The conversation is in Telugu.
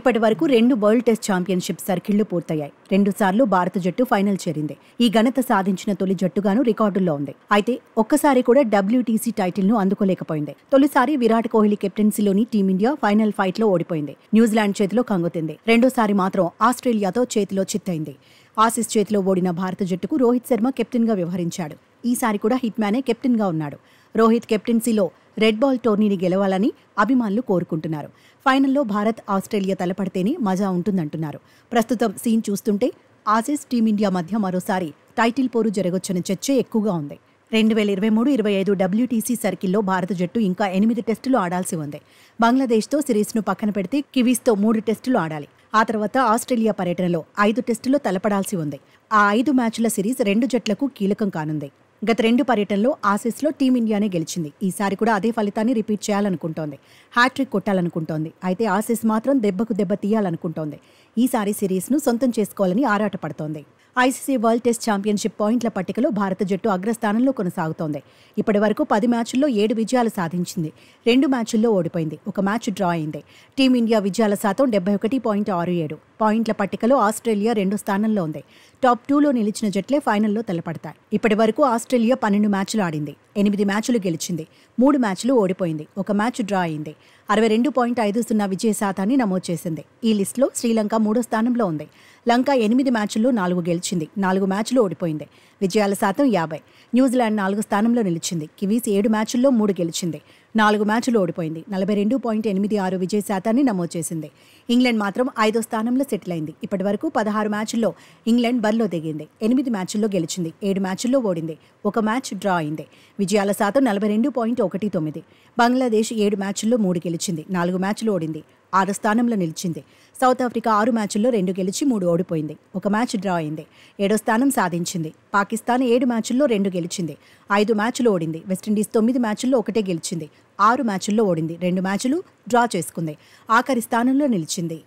ఇప్పటి వరకు 2 వరల్డ్ టెస్ట్ ఛాంపియన్షిప్ సర్కిళ్లు పూర్తయ్యాయి. 2 సార్లు భారత జట్టు ఫైనల్ చేరింది. ఈ ఘనత సాధించిన తొలి జట్టుగాను రికార్డుల్లో ఉంది. అయితే ఒక్కసారి కూడా WTC టైటిల్ను అందుకోలేకపోయింది. తొలిసారి విరాట్ కోహ్లీ కెప్టెన్సీలోని టీమిండియా ఫైనల్ ఫైట్లో ఓడిపోయింది. న్యూజిలాండ్ చేతిలో కంగుతింది. రెండోసారి మాత్రం ఆస్ట్రేలియాతో చేతిలో చిత్తైంది. ఆసీస్ చేతిలో ఓడిన భారత జట్టుకు రోహిత్ శర్మ కెప్టెన్గా వ్యవహరించాడు. ఈసారి కూడా హిట్ మ్యానే కెప్టెన్గా ఉన్నాడు. రోహిత్ కెప్టెన్సీలో రెడ్ బాల్ టోర్నీని గెలవాలని అభిమానులు కోరుకుంటున్నారు. ఫైనల్లో భారత్ ఆస్ట్రేలియా తలపడితేనే మజా ఉంటుందంటున్నారు. ప్రస్తుతం సీన్ చూస్తుంటే ఆసీస్ టీమిండియా మధ్య మరోసారి టైటిల్ పోరు జరగొచ్చని చర్చే ఎక్కువగా ఉంది. 2023-25 WTC సర్కిల్లో భారత జట్టు ఇంకా 8 టెస్టులు ఆడాల్సి ఉంది. బంగ్లాదేశ్తో సిరీస్ను పక్కన పెడితే కివీస్తో 3 టెస్టులు ఆడాలి. ఆ తర్వాత ఆస్ట్రేలియా పర్యటనలో 5 టెస్టుల్లో తలపడాల్సి ఉంది. ఆ 5 మ్యాచ్ల సిరీస్ 2 జట్లకు కీలకం కానుంది. గత 2 పర్యటనలో ఆసీస్లో టీమిండియానే గెలిచింది. ఈసారి కూడా అదే ఫలితాన్ని రిపీట్ చేయాలనుకుంటోంది. హ్యాట్రిక్ కొట్టాలనుకుంటోంది. అయితే ఆసీస్ మాత్రం దెబ్బకు దెబ్బ తీయాలనుకుంటోంది. ఈసారి సిరీస్ను సొంతం చేసుకోవాలని ఆరాటపడుతోంది. ఐసీసీ వరల్డ్ టెస్ట్ ఛాంపియన్షిప్ పాయింట్ల పట్టికలో భారత జట్టు అగ్రస్థానంలో కొనసాగుతోంది. ఇప్పటి వరకు 10 మ్యాచ్ల్లో 7 విజయాలు సాధించింది. 2 మ్యాచ్ల్లో ఓడిపోయింది. 1 మ్యాచ్ డ్రా అయింది. టీమిండియా విజయాల శాతం 71.67. పాయింట్ల పట్టికలో ఆస్ట్రేలియా 2వ స్థానంలో ఉంది. టాప్ 2లో నిలిచిన జట్లే ఫైనల్లో తలపడతాయి. ఇప్పటి వరకు ఆస్ట్రేలియా 12 మ్యాచ్లు ఆడింది. 8 మ్యాచ్లు గెలిచింది. 3 మ్యాచ్లు ఓడిపోయింది. 1 మ్యాచ్ డ్రా అయింది. 62.50 విజయ శాతాన్ని నమోదు చేసింది. ఈ లిస్టులో శ్రీలంక 3వ స్థానంలో ఉంది. లంక 8 మ్యాచ్ల్లో 4 గెలిచింది. 4 మ్యాచ్లు ఓడిపోయింది. విజయాల శాతం 50. న్యూజిలాండ్ 4వ స్థానంలో నిలిచింది. కివీస్ 7 మ్యాచ్ల్లో 3 గెలిచింది. 4 మ్యాచ్లు ఓడిపోయింది. 42.86 విజయ శాతాన్ని నమోదు చేసింది. ఇంగ్లాండ్ మాత్రం 5వ స్థానంలో సెటిల్ అయింది. ఇప్పటి వరకు 16 మ్యాచ్ల్లో ఇంగ్లాండ్ బరిలో దిగింది. 8 మ్యాచ్ల్లో గెలిచింది. 7 మ్యాచ్ల్లో ఓడింది. 1 మ్యాచ్ డ్రా అయింది. విజయాల శాతం 42.19. బంగ్లాదేశ్ 7 మ్యాచ్ల్లో 3 గెలిచింది. 4 మ్యాచ్లు ఓడింది. 6వ స్థానంలో నిలిచింది. సౌత్ ఆఫ్రికా 6 మ్యాచ్ల్లో 2 గెలిచి 3 ఓడిపోయింది. 1 మ్యాచ్ డ్రా అయింది. 7వ స్థానం సాధించింది. పాకిస్తాన్ 7 మ్యాచ్ల్లో 2 గెలిచింది. 5 మ్యాచ్లు ఓడింది. వెస్టిండీస్ 9 మ్యాచ్ల్లో 1 గెలిచింది. 6 మ్యాచ్ల్లో ఓడింది. 2 మ్యాచ్లు డ్రా చేసుకుంది. ఆఖరి స్థానంలో నిలిచింది.